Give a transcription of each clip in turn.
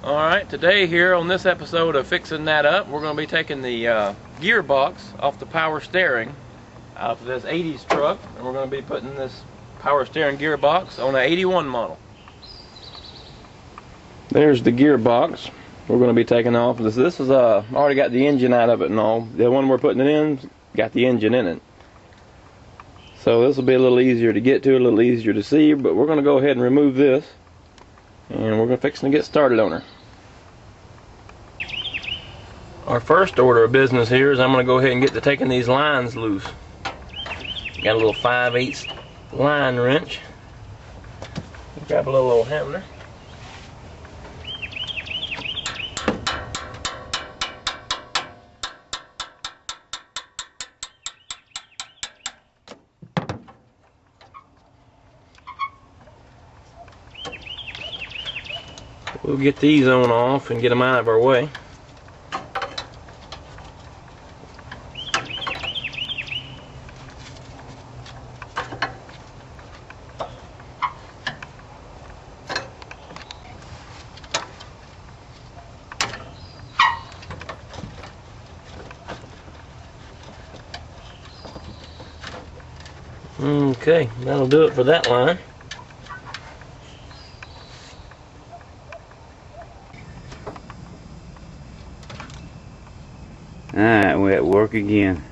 Alright, today here on this episode of Fixing That Up, we're going to be taking the gearbox off the power steering out of this 80s truck, and we're going to be putting this power steering gearbox on an 81 model. There's the gearbox we're going to be taking off. This is already got the engine out of it and all. The one we're putting it in got the engine in it. So this will be a little easier to get to, a little easier to see, but we're going to go ahead and remove this. And we're fixing to get started on her. Our first order of business here is I'm going to go ahead and get to taking these lines loose. Got a little 5/8 line wrench. Grab a little old hammer. We'll get these on off and get them out of our way. Okay, that'll do it for that line. Alright, we're at work again.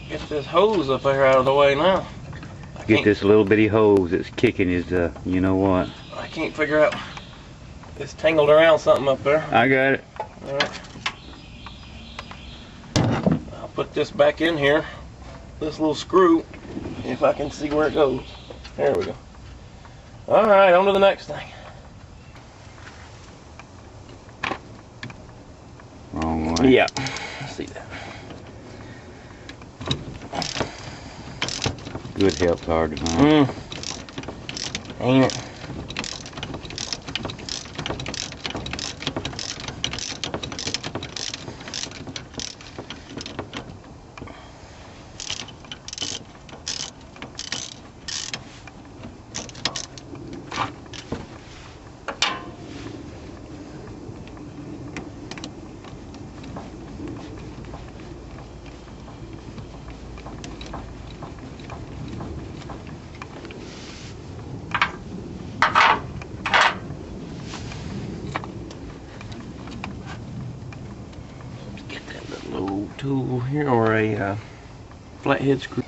Get this hose up here out of the way now. Get this little bitty hose that's kicking his, you know what. I can't figure out. It's tangled around something up there. I got it. Alright. I'll put this back in here. This little screw, if I can see where it goes. There we go. Alright, on to the next thing. Wrong way. Yeah, I see that. Good help's hard to find. Ain't it? Little tool here, or a flathead screw.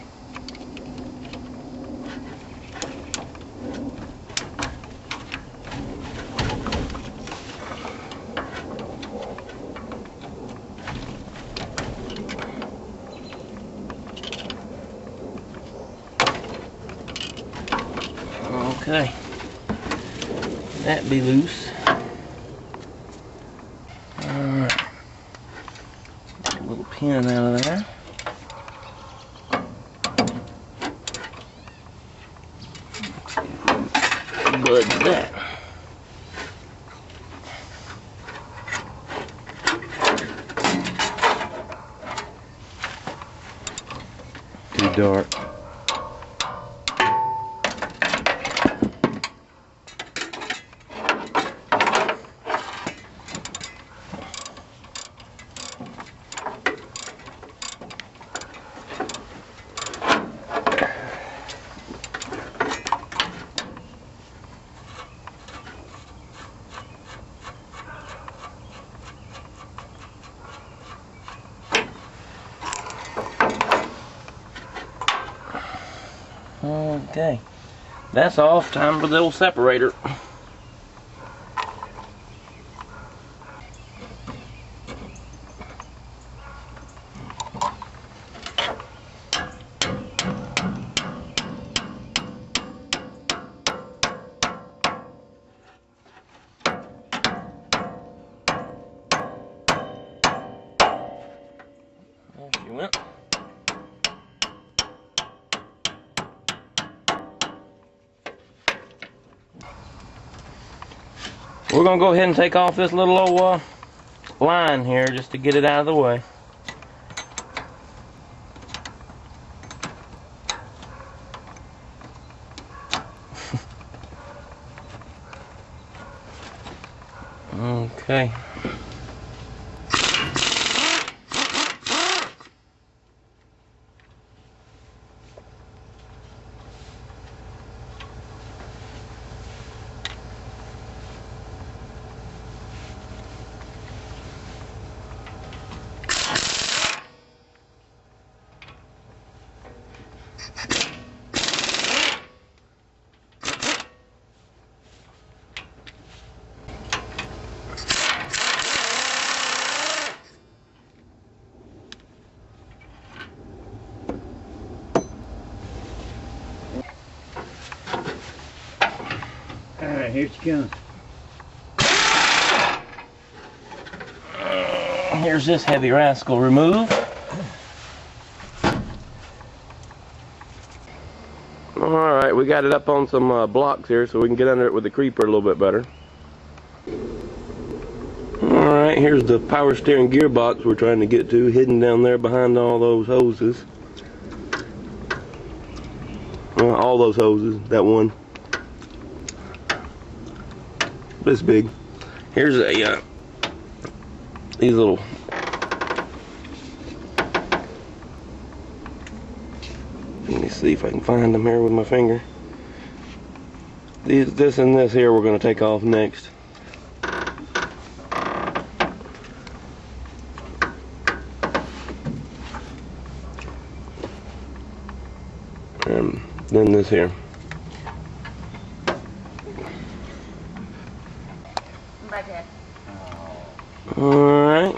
Okay, that be loose. Alright. Little pin out of there. Budge that. Too dark. Okay, that's off. Time for the old separator. There she went. We're going to go ahead and take off this little old line here just to get it out of the way. Okay. Alright, here she comes. Here's this heavy rascal removed. Alright, we got it up on some blocks here so we can get under it with the creeper a little bit better. Alright, here's the power steering gearbox we're trying to get to, hidden down there behind all those hoses. All those hoses, that one. This big. Here's a these little let me see if I can find them here with my finger. This and this here we're going to take off next. And then this here. Alright,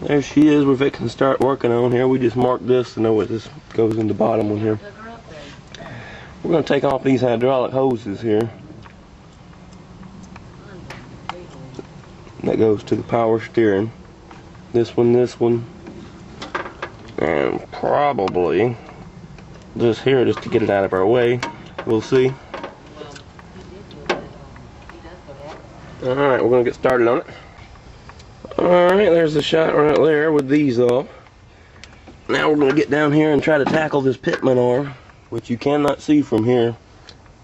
there she is. We're fixing to start working on here. We just marked this to know what this goes in the bottom one here. We're going to take off these hydraulic hoses here. That goes to the power steering. This one, and probably this here just to get it out of our way. We'll see. Alright, we're going to get started on it. Alright, there's the shot right there with these off. Now we're going to get down here and try to tackle this pitman arm, which you cannot see from here.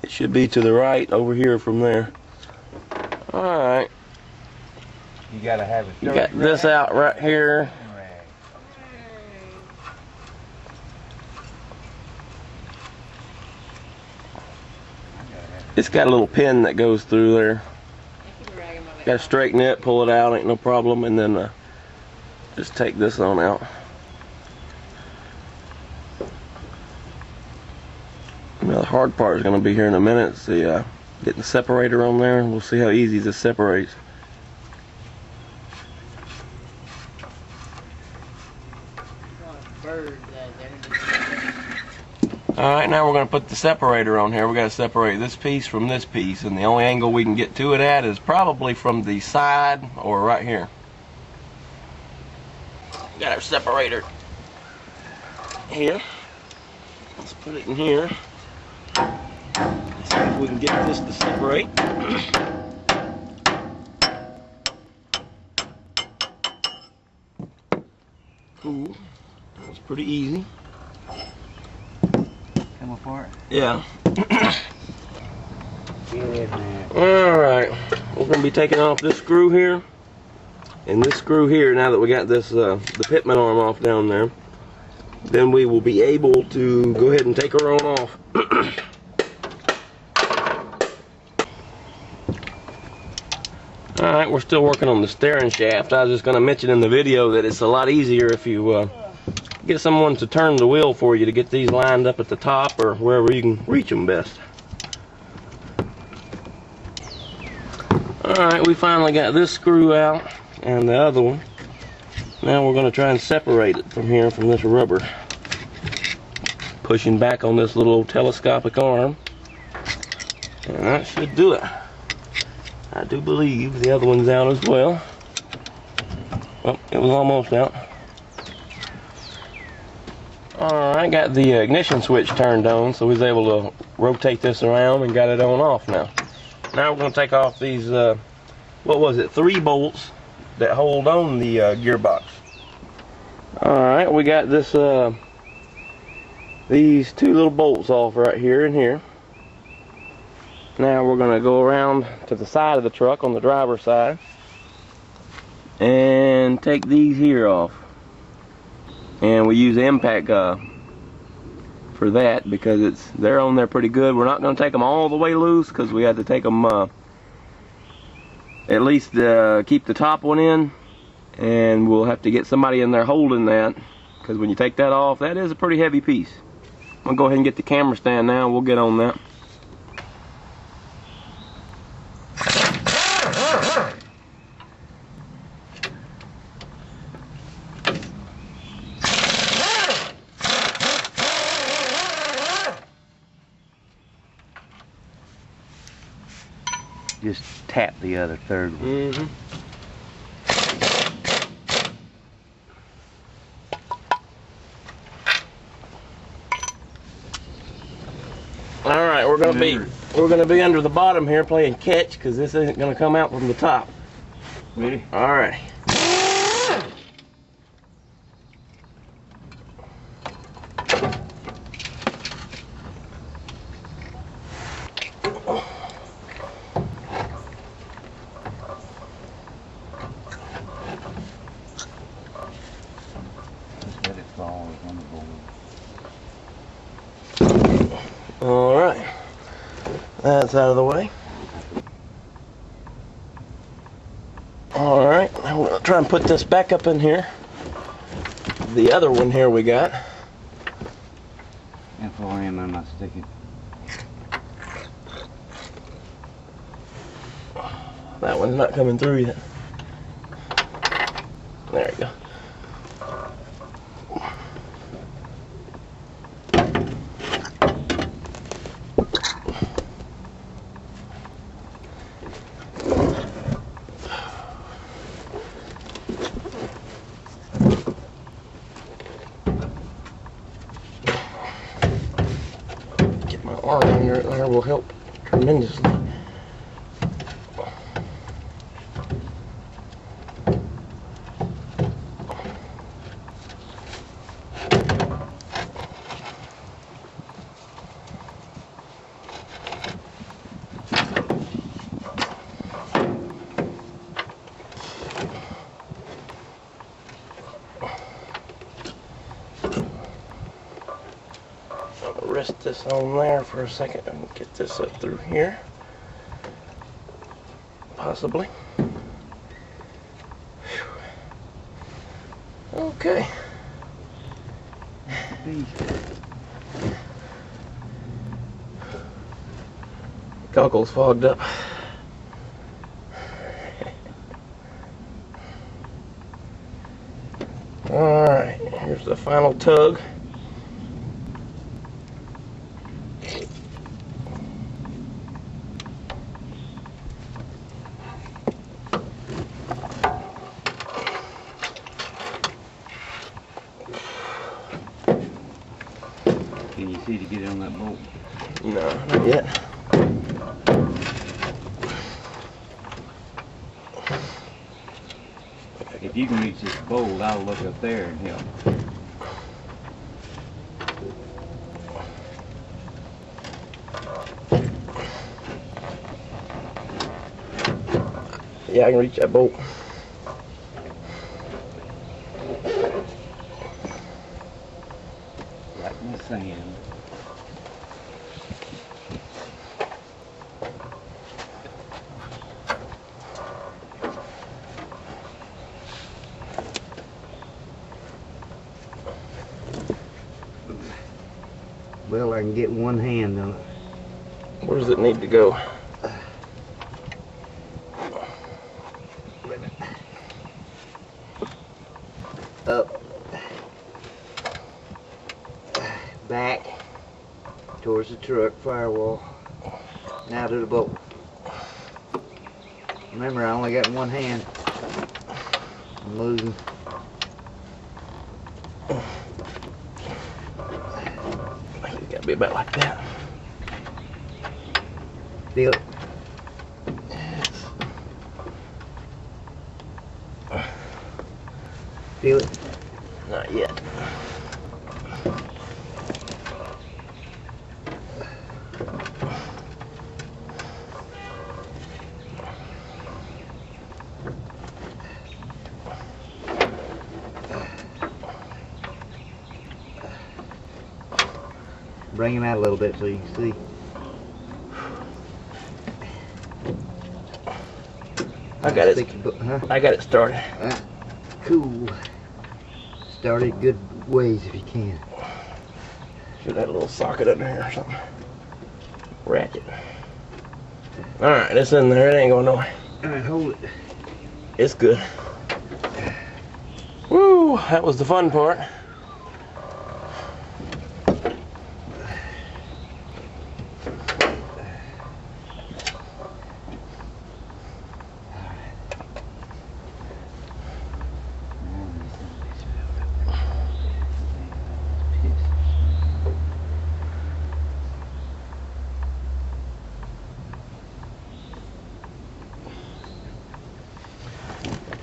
It should be to the right over here from there. Alright. You gotta have it. You got this out right here. It's got a little pin that goes through there. Got to straighten it, pull it out, ain't no problem, and then just take this on out. Now the hard part is going to be here in a minute. It's the getting the separator on there. We'll see how easy this separates. Alright, now we're going to put the separator on here. We've got to separate this piece from this piece, and the only angle we can get to it at is probably from the side or right here. Got our separator here. Let's put it in here. Let's see if we can get this to separate. Cool. That's pretty easy. Come apart? Yeah. Good man. Alright, we're going to be taking off this screw here and this screw here now that we got this the pitman arm off down there. Then we will be able to go ahead and take her on off. Alright, we're still working on the steering shaft. I was just going to mention in the video that it's a lot easier if you get someone to turn the wheel for you to get these lined up at the top or wherever you can reach them best. Alright, we finally got this screw out and the other one. Now we're going to try and separate it from here, from this rubber. Pushing back on this little telescopic arm. And that should do it. I do believe the other one's out as well. Well, it was almost out. Alright, got the ignition switch turned on, so we was able to rotate this around and got it on off now. Now we're going to take off these, what was it, 3 bolts that hold on the gearbox. Alright, we got this, these 2 little bolts off right here and here. Now we're going to go around to the side of the truck on the driver's side and take these here off. And we use impact for that because they're on there pretty good. We're not going to take them all the way loose because we have to take them at least keep the top one in, and we'll have to get somebody in there holding that because when you take that off, that is a pretty heavy piece. I'm going to go ahead and get the camera stand now. We'll get on that. Just tap the other third one. Mm-hmm. All right, we're gonna be under the bottom here playing catch because this isn't gonna come out from the top. Ready? All right. Let it fall on the board. All right, that's out of the way. All right, I'm gonna try and put this back up in here. The other one here we got. How far am I not sticking? That one's not coming through yet. There you go. Get my arm under it there will help tremendously. Rest this on there for a second and get this up through here, possibly. Whew. Okay. Goggles fogged up. All right, here's the final tug. Can you see to get it on that bolt? No, not yet. If you can reach this bolt, I'll look up there and help. Yeah, I can reach that bolt. Right in the sand. Well, I can get one hand on it. Where does it need to go? Up, back, towards the truck firewall, now to the boat. Remember, I only got one hand. I'm losing. I think it's gotta be about like that. Feel it? Feel it? Not yet. Bring him out a little bit so you can see. I got it. Huh? I got it started. Cool. Start it good ways if you can. Should have a little socket under here or something. Ratchet. Alright, it's in there. It ain't going nowhere. Alright, hold it. It's good. Woo! That was the fun part.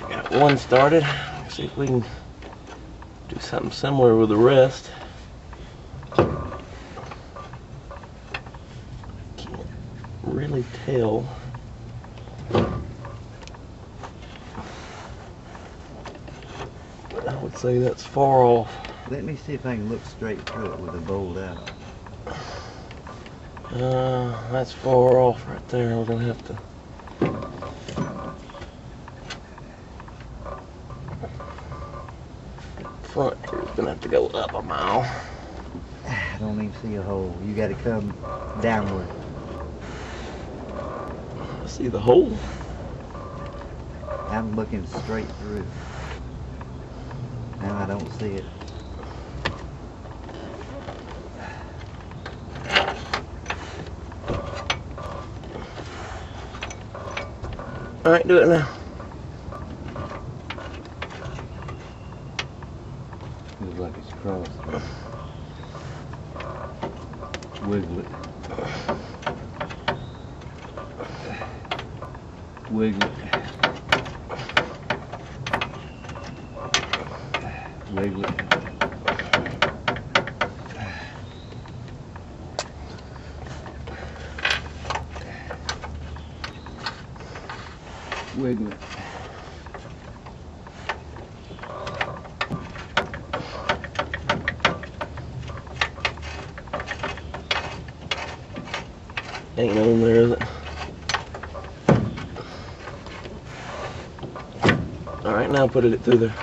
Got one started. Let's see if we can do something similar with the rest. Can't really tell. But I would say that's far off. Let me see if I can look straight through it with the bolt out. That's far off right there. We're gonna have to. Front here's gonna have to go up a mile. I don't even see a hole. You got to come downward. I see the hole. I'm looking straight through. Now I don't see it. Alright, do it now. Feels like it's crossed. Wiggle it. Wiggle it. Wiggle it. Wiggle it. Ain't no in there, is it? Alright, now put it through there.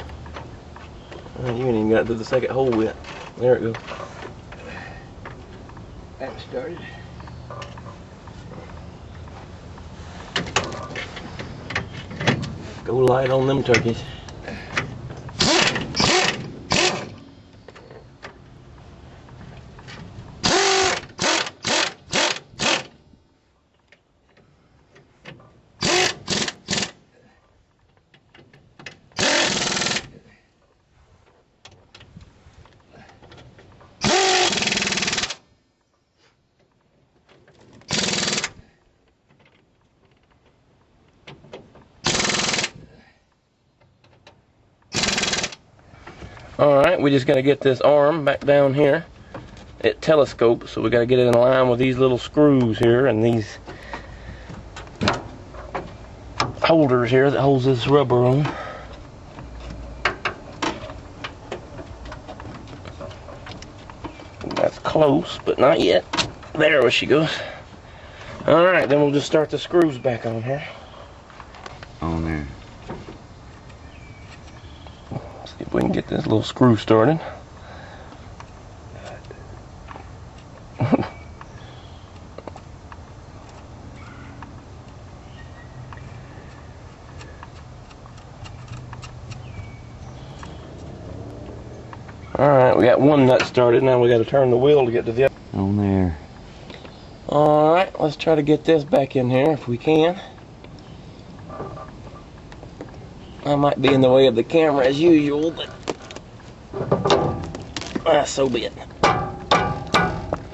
You ain't even got it to the second hole yet. There it goes. That started. Go light on them turkeys. Alright, we just got to get this arm back down here. It telescopes, so we got to get it in line with these little screws here and these holders here that holds this rubber on. That's close, but not yet. There she goes. Alright, then we'll just start the screws back on here. On there. See if we can get this little screw started. Alright, we got one nut started, now we got to turn the wheel to get to the other. On there. Alright, let's try to get this back in here if we can. I might be in the way of the camera as usual, but so be it.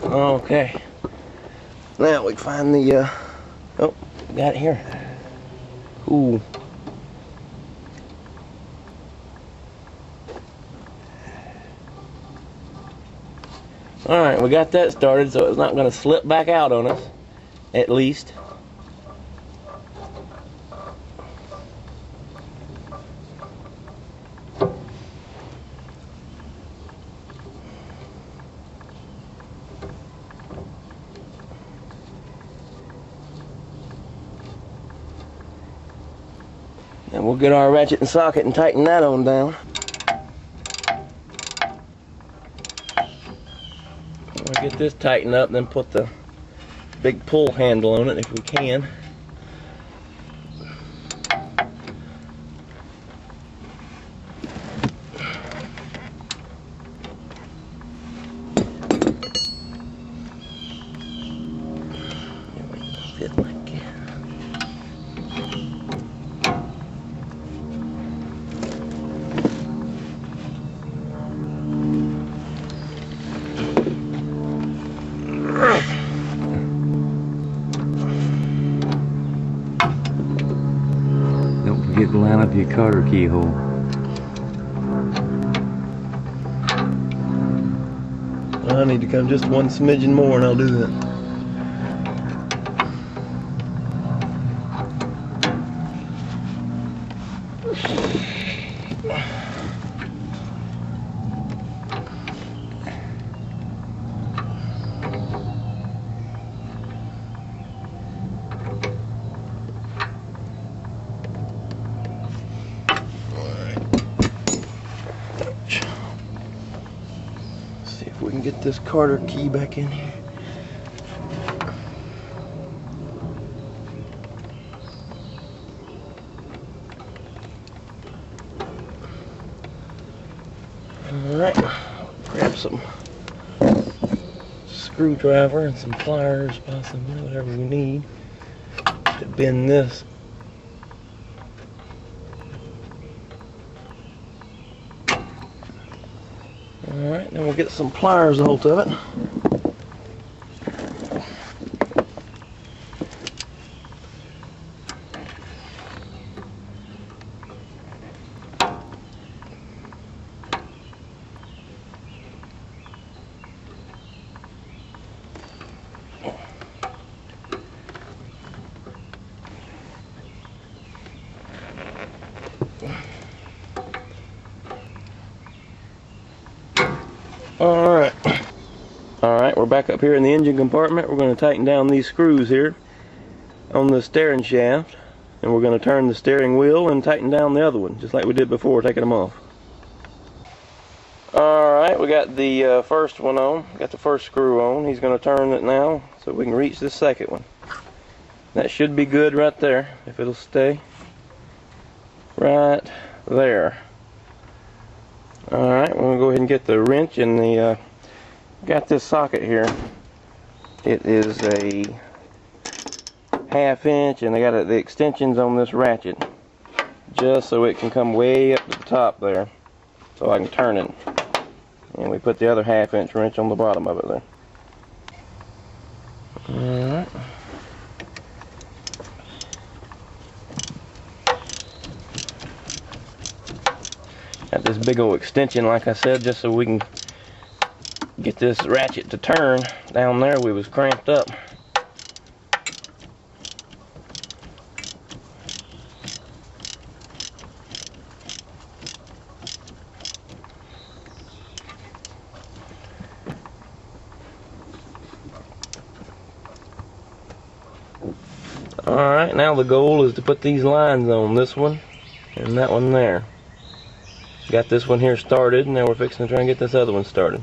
Okay. Now we find the, oh, got it here. Ooh. Alright, we got that started, so it's not going to slip back out on us, at least. And we'll get our ratchet and socket and tighten that on down. We'll get this tightened up, then put the big pull handle on it if we can. Fit like that. Don't forget to line up your Carter keyhole. I need to come just one smidgen more and I'll do that. See if we can get this Carter key back in here. Alright, grab some screwdriver and some pliers, possibly, whatever we need to bend this. Alright, then we'll get some pliers a hold of it. Alright, we're back up here in the engine compartment. We're going to tighten down these screws here on the steering shaft, and we're going to turn the steering wheel and tighten down the other one, just like we did before, taking them off. Alright, we got the first one on, got the first screw on. He's going to turn it now so we can reach the second one. That should be good right there, if it'll stay right there. Alright, we're going to go ahead and get the wrench and the got this socket here. It is a 1/2 inch, and I got the extensions on this ratchet just so it can come way up to the top there so I can turn it. And we put the other 1/2 inch wrench on the bottom of it there. Alright. Got this big old extension, like I said, just so we can get this ratchet to turn. Down there we was cramped up. Alright, now the goal is to put these lines on, this one and that one there. Got this one here started, and now we're fixing to try and get this other one started.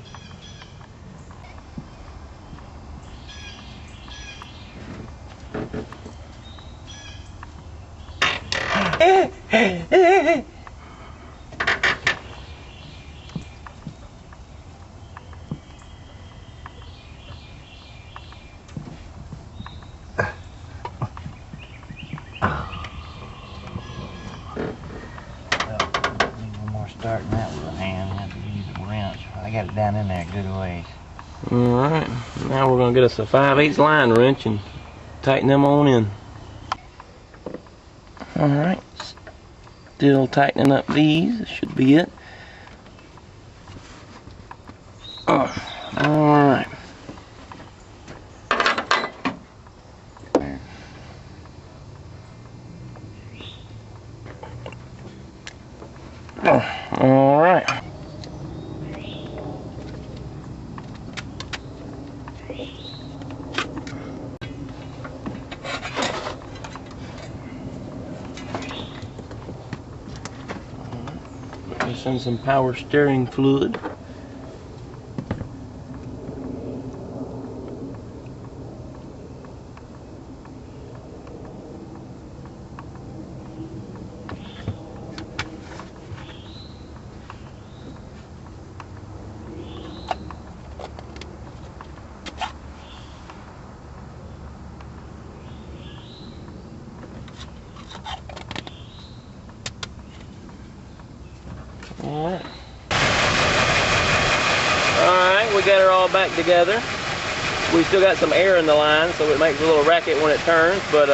Starting that with a hand, I have to use a wrench. I got it down in there a good ways. Alright, now we're going to get us a 5/8 line wrench and tighten them on in. Alright, still tightening up these, should be it. Alright. Alright. gearbox and some power steering fluid. Alright, we got her all back together. We still got some air in the line, so it makes a little racket when it turns, but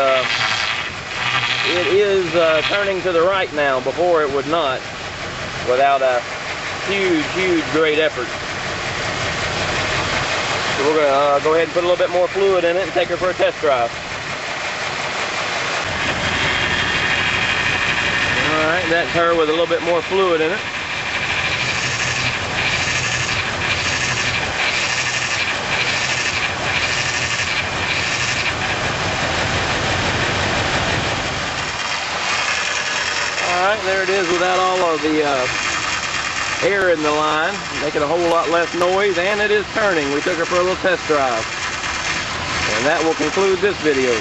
it is turning to the right now. Before it would not, without a huge, great effort. So we're going to go ahead and put a little bit more fluid in it and take her for a test drive. Alright, that's her with a little bit more fluid in it. Alright, there it is without all of the air in the line, making a whole lot less noise, and it is turning. We took her for a little test drive. And that will conclude this video.